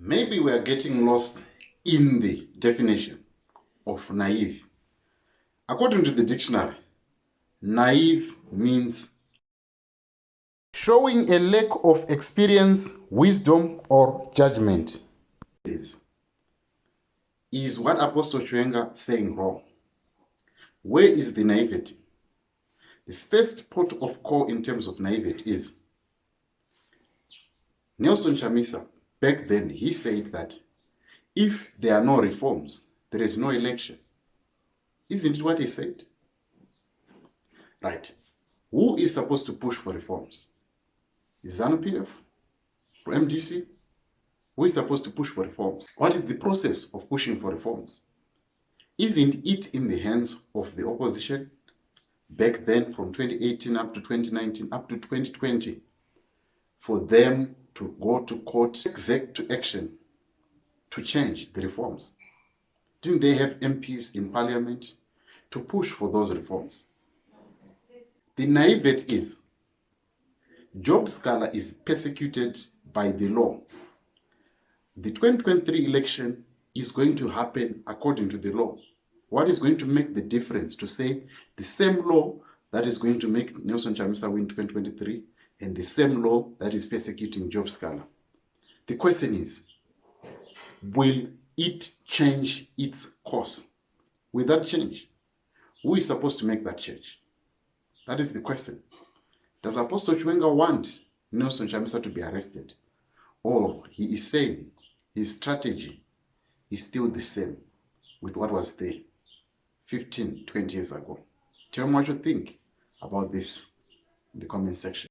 Maybe we are getting lost in the definition of naive. According to the dictionary, naive means showing a lack of experience, wisdom, or judgment. Is what Apostle Chiwenga saying wrong? Where is the naivety? The first port of call in terms of naivety is Nelson Chamisa. Back then, he said that if there are no reforms, there is no election. Isn't it what he said? Right. Who is supposed to push for reforms? Is ZANU-PF or MDC? Who is supposed to push for reforms? What is the process of pushing for reforms? Isn't it in the hands of the opposition back then from 2018 up to 2019 up to 2020 for them to go to court, executive action to change the reforms? Didn't they have MPs in parliament to push for those reforms? The naivete is Job Scholar is persecuted by the law. The 2023 election is going to happen according to the law. What is going to make the difference to say the same law that is going to make Nelson Chamisa win 2023 and the same law that is persecuting Job Scholar? The question is, will it change its course? Will that change? Who is supposed to make that change? That is the question. Does Apostle Chiwenga want Nelson Chamisa to be arrested? Or he is saying his strategy is still the same with what was there 15, 20 years ago? Tell me what you think about this in the comment section.